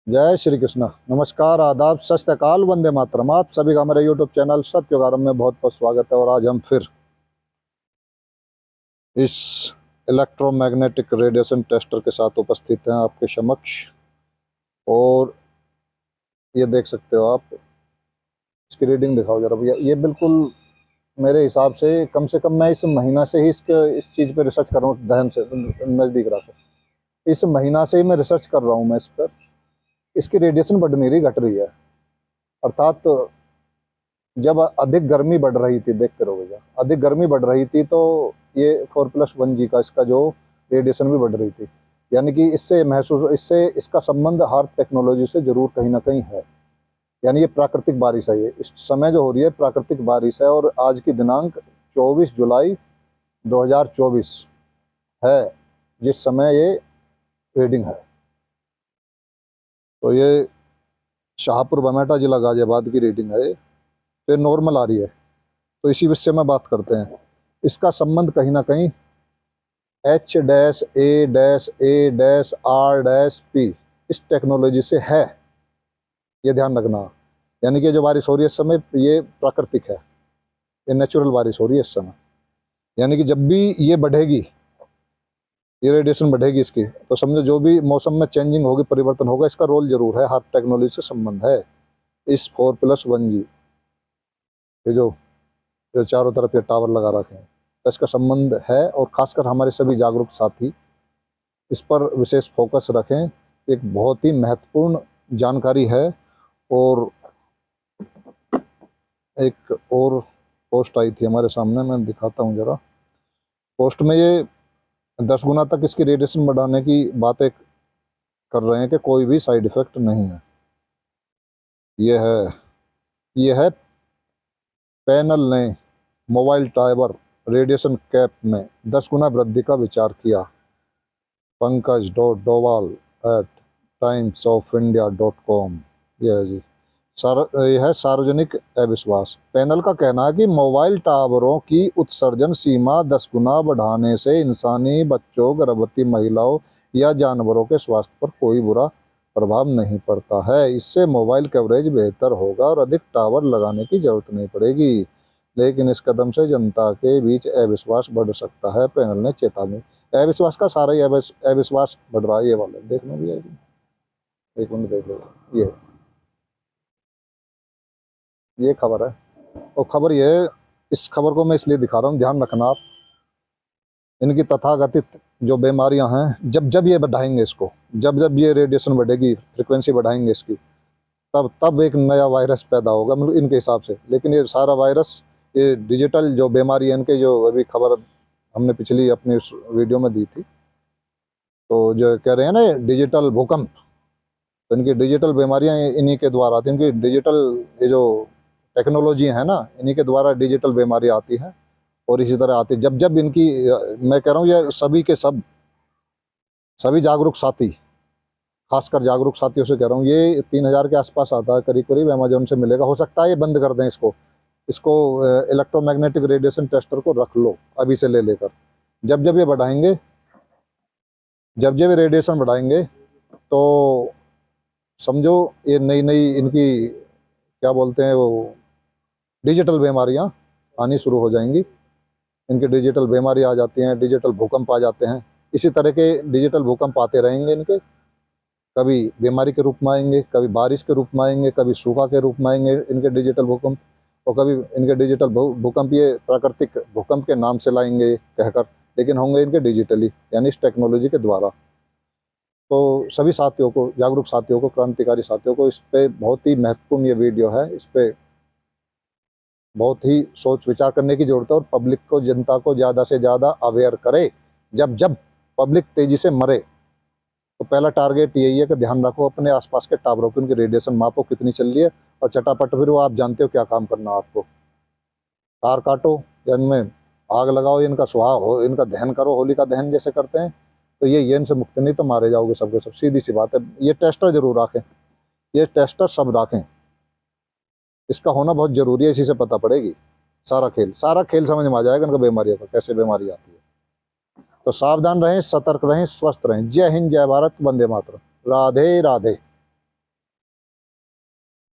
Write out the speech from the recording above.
जय श्री कृष्ण। नमस्कार, आदाब, सत श्री अकाल, वंदे मातरम। आप सभी का हमारे यूट्यूब चैनल सत्योगारम में बहुत बहुत स्वागत है। और आज हम फिर इस इलेक्ट्रोमैग्नेटिक रेडिएशन टेस्टर के साथ उपस्थित हैं आपके समक्ष। और ये देख सकते हो आप, इसकी रीडिंग दिखाओ जरा भैया। ये बिल्कुल मेरे हिसाब से कम मैं इस महीना से ही इस चीज़ पे रिसर्च कर रहा हूँ, दहन से नज़दीक रखकर। इस महीना से ही मैं रिसर्च कर रहा हूँ मैं इस पर। इसकी रेडिएशन बढ़ नहीं रही, घट रही है। अर्थात जब अधिक गर्मी बढ़ रही थी, देखते रहो भैया, अधिक गर्मी बढ़ रही थी तो ये 4+1G का इसका जो रेडिएशन भी बढ़ रही थी। यानी कि इससे इसका संबंध हार्प टेक्नोलॉजी से जरूर कहीं ना कहीं है। यानी ये प्राकृतिक बारिश है। ये इस समय जो हो रही है प्राकृतिक बारिश है। और आज की दिनांक 24 जुलाई 2024 है जिस समय ये रीडिंग है। तो ये शाहपुर बमेटा जिला गाजियाबाद की रीडिंग है। तो ये नॉर्मल आ रही है। तो इसी विषय में बात करते हैं। इसका संबंध कहीं ना कहीं H-A-A-R-P इस टेक्नोलॉजी से है, ये ध्यान रखना। यानी कि जो बारिश हो रही है इस समय ये प्राकृतिक है, ये नेचुरल बारिश हो रही है इस समय। यानी कि जब भी ये बढ़ेगी, ये रेडिएशन बढ़ेगी इसकी, तो समझो जो भी मौसम में चेंजिंग होगी, परिवर्तन होगा, इसका रोल जरूर है, हार्प टेक्नोलॉजी से संबंध है। इस 4+1G ये जो चारों तरफ ये टावर लगा रखे हैं, तो इसका संबंध है। और खासकर हमारे सभी जागरूक साथी इस पर विशेष फोकस रखें। एक बहुत ही महत्वपूर्ण जानकारी है। और एक और पोस्ट आई थी हमारे सामने, मैं दिखाता हूँ जरा। पोस्ट में ये 10 गुना तक इसकी रेडिएशन बढ़ाने की बातें कर रहे हैं कि कोई भी साइड इफेक्ट नहीं है। ये है पैनल ने मोबाइल टावर रेडिएशन कैप में 10 गुना वृद्धि का विचार किया। Pankaj.Doval@timesofIndia.com। यह है जी, यह है सार्वजनिक अविश्वास। पैनल का कहना है कि मोबाइल टावरों की उत्सर्जन सीमा 10 गुना बढ़ाने से इंसानी, बच्चों, गर्भवती महिलाओं या जानवरों के स्वास्थ्य पर कोई बुरा प्रभाव नहीं पड़ता है। इससे मोबाइल कवरेज बेहतर होगा और अधिक टावर लगाने की जरूरत नहीं पड़ेगी। लेकिन इस कदम से जनता के बीच अविश्वास बढ़ सकता है, पैनल ने चेतावनी। अविश्वास का सारा ही अविश्वास बढ़ रहा है। ये वाले देखना भी है, एक मिनट देख लो। ये खबर है। और खबर ये है, इस खबर को मैं इसलिए दिखा रहा हूँ, ध्यान रखना आप। इनकी तथाकथित जो बीमारियां हैं, जब जब ये बढ़ाएंगे इसको, जब जब ये रेडिएशन बढ़ेगी, फ्रिक्वेंसी बढ़ाएंगे इसकी, तब तब एक नया वायरस पैदा होगा, मतलब इनके हिसाब से। लेकिन ये सारा वायरस, ये डिजिटल जो बीमारी है इनके, जो अभी खबर हमने पिछली अपनी उस वीडियो में दी थी, तो जो कह रहे हैं ना डिजिटल भूकंप, तो इनकी डिजिटल बीमारियां इन्हीं के द्वारा आती हैं। इनकी डिजिटल ये जो टेक्नोलॉजी है ना, इन्हीं के द्वारा डिजिटल बीमारी आती है। और इसी तरह आती है जब जब इनकी, मैं कह रहा हूँ ये सभी के सभी जागरूक साथी, खासकर जागरूक साथियों से कह रहा हूँ, ये 3000 के आसपास आता है करीब करीब, अमेजोन से मिलेगा। हो सकता है ये बंद कर दें इसको इलेक्ट्रोमैग्नेटिक रेडिएशन टेस्टर को रख लो अभी से ले लेकर। जब जब ये बढ़ाएंगे, जब जब ये रेडिएशन बढ़ाएंगे, तो समझो ये नई नई इनकी क्या बोलते हैं वो, डिजिटल बीमारियां आनी शुरू हो जाएंगी। इनकी डिजिटल बीमारी आ जाती हैं, डिजिटल भूकंप आ जाते हैं। इसी तरह के डिजिटल भूकंप आते रहेंगे इनके। कभी बीमारी के रूप में आएंगे, कभी बारिश के रूप में आएंगे, कभी सूखा के रूप में आएंगे इनके डिजिटल भूकंप। और कभी इनके डिजिटल भूकंप ये प्राकृतिक भूकंप के नाम से लाएंगे कहकर, लेकिन होंगे इनके डिजिटली, यानी इस टेक्नोलॉजी के द्वारा। तो सभी साथियों को, जागरूक साथियों को, क्रांतिकारी साथियों को, इस पे बहुत ही महत्वपूर्ण ये वीडियो है। इस पे बहुत ही सोच विचार करने की जरूरत है। और पब्लिक को, जनता को ज़्यादा से ज़्यादा अवेयर करे। जब जब पब्लिक तेजी से मरे, तो पहला टारगेट यही है कि ध्यान रखो अपने आसपास के टावरों की, उनकी रेडिएशन मापो कितनी चल रही है। और चटापट फिर वो आप जानते हो क्या काम करना आपको। तार काटो या इनमें आग लगाओ, इनका सुहा हो, इनका दहन करो, होली का दहन जैसे करते हैं। तो ये इनसे मुक्त नहीं तो मारे जाओगे सबके सब, सीधी सी बात है। ये टेस्टर जरूर रखें, ये टेस्टर सब रखें। इसका होना बहुत जरूरी है, इसी से पता पड़ेगी सारा खेल समझ में आ जाएगा इनका, बीमारियों का कैसे बीमारी आती है। तो सावधान रहें, सतर्क रहें, स्वस्थ रहें। जय हिंद, जय भारत, वंदे मातरम। राधे राधे।